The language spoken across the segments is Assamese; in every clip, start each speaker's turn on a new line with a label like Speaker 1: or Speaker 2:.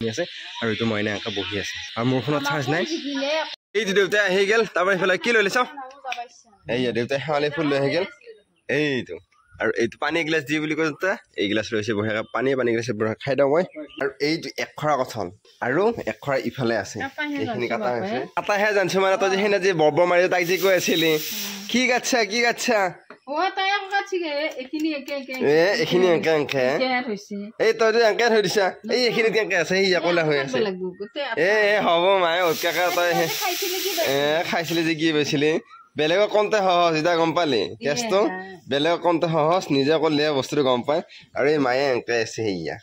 Speaker 1: আছে আৰু এইটো মইনা আকা বহি আছে আৰু মোৰ ফোনত চাৰ্জ নাই এইটো দেউতাই আহি গেল তাৰপৰা এইফালে কি লৈ লৈছ এইয়া দেউতাই শেৱালি ফুল লৈ আহি গেল এইটো আৰু এইটো পানী গিলাচ দি বুলি কৈ দেউতা এই গিলাচ লৈছে বঢ়িয়াকৈ পানী গিলাচ বঢ়িয়া খাই দিওঁ মই আৰু এইটো একখৰা কঁঠাল আৰু একখৰা ইফালে আছে এইখিনি কাটা হৈছে কাটাহে জানিছো মানে তই যে সেইদিনা যে বৰ মাৰি তাক যে কৈ আছিলি কি গাচ্ছা এইখিনি এংকে এংকে এই তই যে এংকে থৈ দিছা এই এইখিনিত কেংকে আছে সি কলা হৈ আছে হ'ব মায়ে উৎকাকে তই খাইছিলি যে কি পাইছিলি বেলেগক কমতে সহজ এতিয়া গম পালি কেছটো বেলেগক কমতে সহজ নিজে কৰিলে বস্তুটো গম পায় আৰু এই মায়ে এংকে আছে সেয়া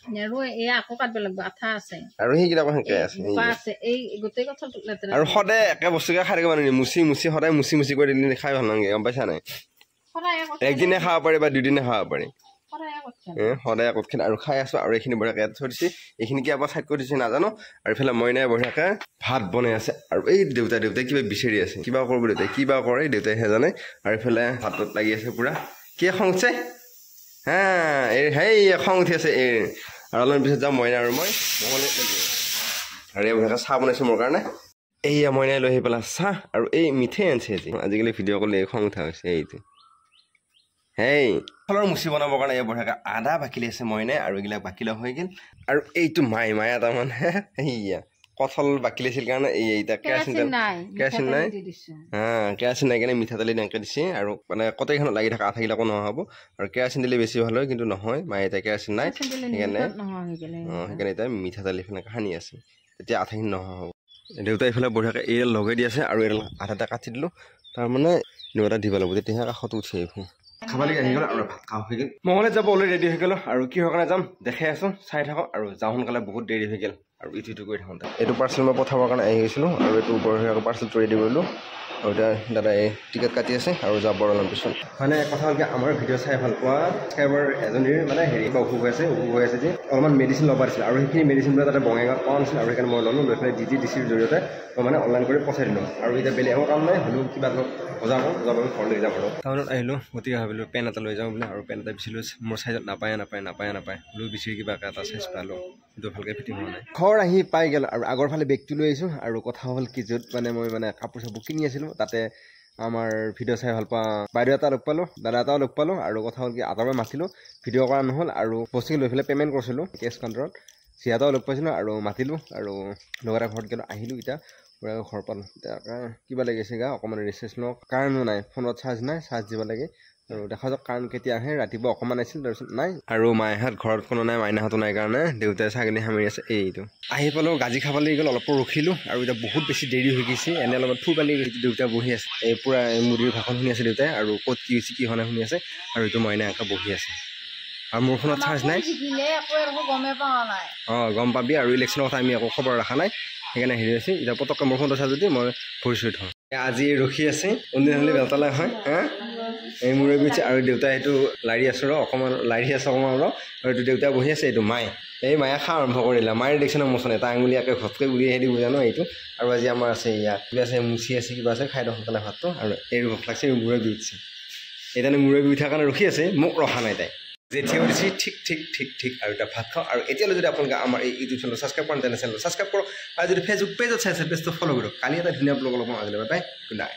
Speaker 1: আৰু সেইকেইটা সেংকে আছে আৰু সদায় একে বস্তুকে খাই থাকিব নোৱাৰি মুচি সদায় মুচি কৰি দিলে খাই ভাল নালাগে গম পাইছা নাই একদিনে খাব পাৰি বা দুদিনে খাব পাৰি সদায় আগত খাই আৰু খাই আছো আৰু এইখিনি বঢ়িয়াকে থৈ দিছে এইখিনি কি আকৌ চাইড কৰি দিছে নাজানো আৰু এইফালে মইনাই বঢ়িয়াকে ভাত বনাই আছে আৰু এই দেউতাই কিবা বিচাৰি আছে কিবা কৰিব দেউতাই কিবা কৰে দেউতাইহে জানে আৰু এইফালে ভাতত লাগি আছে পুৰা কি খং উঠছে হা এই খং উঠি আছে আৰু অলপমান পিছত যাওঁ মইনা আৰু মই আৰু এই বঢ়িয়াকে চাহ বনাইছো মোৰ কাৰণে এইয়া মইনাই লৈ আহি পেলাই চাহ আৰু এই মিঠাই আনিছে আজিকালি ভিডিঅ' কলে খং উঠা হৈছে এইটো হেই ফলৰ মুচি বনাবৰ কাৰণে এই বঢ়িয়াকৈ আদা বাকিলি আছে মইনাই আৰু এইবিলাক বাকিলা হৈ গ'ল আৰু এইটো মায়া তাৰমানে সেয়া কঁঠাল বাকিলি আছিল কাৰণে এইটা কেৰাচিন নাই কেৰাচিন নাই কাৰণে মিঠাতেল এনেকৈ দিছে আৰু মানে কটাৰীখনত লাগি থকা আঠাগিলাকো নহ'ব আৰু কেৰাচিন দিলে বেছি ভাল হয় কিন্তু নহয় মায়ে এতিয়া কেৰাচিন নাই সেইকাৰণে এতিয়া মিঠাতেল এনেকৈ সানি আছে তেতিয়া আঠাখিনি নোহোৱা হ'ব দেউতাই এইফালে বঢ়িয়াকৈ এইডাল লগাই দি আছে আৰু এইডাল আধাটা কাটি দিলোঁ তাৰমানে দেউতা দিব লাগিব তেতিয়াহে কাষত উঠি আহিব খাবলৈ আহি গ'ল আৰু ভাত খাওঁ হৈ গ'ল মঙলে যাব অলৰেডি ৰেডি হৈ গ'লো আৰু কিহৰ কাৰণে যাম দেখাই আছোঁ চাই থাকক আৰু যাওঁ সোনকালে বহুত দেৰি হৈ গ'ল আৰু ইটো কৰি থাকোঁতে এইটো পাৰ্চেল মই পঠাবৰ কাৰণে আহি গৈছিলোঁ আৰু এইটো বঢ়িয়াকৈ পাৰ্চেলটো ৰেডি কৰিলোঁ আৰু এতিয়া দাদাই টিকেট কাটি আছে আৰু যাব অলপ পিছত মানে কথা হ'ল কি আমাৰ ভিডিঅ' চাই ভাল পোৱা ছাবস্ক্ৰাইবাৰ এজনীৰ মানে অসুখ হৈ আছে যে অলপমান মেডিচিন ল'ব দিছিল আৰু সেইখিনি মেডিচিনবিলাক তাতে বঙাইগাঁৱত পোৱা নাছিল আৰু সেইকাৰণে মই ল'লোঁ লৈ পেলাই DTDCৰ জৰিয়তে মই মানে অনলাইন কৰি পঠাই দিলোঁ আৰু এতিয়া বেলেগৰ কাম নাই হ'লেও কিবা অলপ বজাৰ আমি ঘৰলৈ যাম আৰু টাউনত আহিলোঁ গতিকে ভাবিলোঁ পেন এটা লৈ যাওঁ বুলি আৰু পেন এটা বিচাৰিলোঁ মোৰ চাইজত নাপায় হ'লেও বিচাৰি কিবা এটা চাইজ পালোঁ কিন্তু ভালকৈ ফিটিং হোৱা নাই ঘৰ আহি পাই গ'ল আৰু আগৰ ফালে বেগটো লৈ আহিছোঁ আৰু কথা হ'ল কি য'ত মানে মই মানে কাপোৰ চাপোৰ কিনি আছিলোঁ তাতে আমাৰ ভিডিঅ' চাই ভাল পোৱা বাইদেউ এটা লগ পালোঁ দাদা এটাও লগ পালোঁ আৰু কথা হ'ল কি আটাইবাৰ মাতিলোঁ ভিডিঅ' কৰা নহ'ল আৰু বস্তুখিনি লৈ পেলাই পে'মেণ্ট কৰিছিলোঁ কেছ কাউণ্টাৰত সিহঁতেও লগ পাইছিলোঁ আৰু মাতিলোঁ আৰু লগতে ঘৰত গ'লোঁ আহিলোঁ এতিয়া পুৰা ঘৰ পালোঁ এতিয়া কিবা লাগিছে গা অকণমান ৰিচাৰ্জ লওঁ কাৰণো নাই ফোনত চাৰ্জ নাই চাৰ্জ দিব লাগে আৰু দেখা যাওক কাৰণ কেতিয়া আহে ৰাতিপুৱা অকণমান আছিল তাৰপিছত নাই আৰু মায়েহঁত ঘৰত কোনো নাই মাইনাহঁতো নাই কাৰণে দেউতাই ছাগলী সামৰি আছে এইটো আহি পালোঁ গাজি খাবলৈ গ'ল অলপ ৰখিলোঁ আৰু এতিয়া বহুত বেছি দেৰি হৈ গৈছে এনে অলপমান ফুৰ পালি দেউতা বহি আছে এই পূৰা মুড়িৰ ভাষণ শুনি আছে দেউতাই আৰু ক'ত কি হৈছে কি হোৱা নাই শুনি আছে আৰু এইটো মইনা আকা বহি আছে আৰু মোৰ ফোনত চাৰ্জ নাই গম পাবি আৰু ইলেকশ্যনৰ কথা আমি একো খবৰ ৰখা নাই সেইকাৰণে হেৰি হৈছে এতিয়া পটককৈ মোৰ ফোনটো চাৰ্জ যদি মই ভৰি চুই থওঁ আজি ৰখি আছে কোনদিন হ'লে বেলতালা হয় এই মূৰে গৈছে আৰু দেউতাই এইটো লাৰি আছোঁ অকণমান আৰু এইটো দেউতাই বহি আছে এইটো মায়ে এই মায়ে খা আৰম্ভ কৰিলে মায়ে দেখিছে মোচন এটা আঙুলিয়াকৈ ঘপকৈ উলিয়াই আহি দিব জানো এইটো আৰু আজি আমাৰ আছে ইয়াত কিবা আছে মুচি আছে কিবা আছে খাই দিওঁ সোনকালে ভাতটো আৰু এই ভোক লাগছে মূৰে গৈ উঠিছে এইতানে মূৰে গৈ উঠাৰ কাৰণে ৰখি আছে মোক ৰখা নাই তাই যেতিয়া উঠিছে ঠিক আৰু এটা ভাত খাওঁ আৰু এতিয়ালৈ যদি আপোনালোকে আমাৰ এই ইউটিউব চেনেল ছাবস্ক্ৰাইব কৰা তেনে চেনেল ছাবস্ক্ৰাইব কৰক আৰু যদি ফেচবুক পেজত চাইছে পেজটো ফ'ল' কৰক কালি এটা ধুনীয়া ব্লগ অলপ আজিলৈ বাই গুড নাইট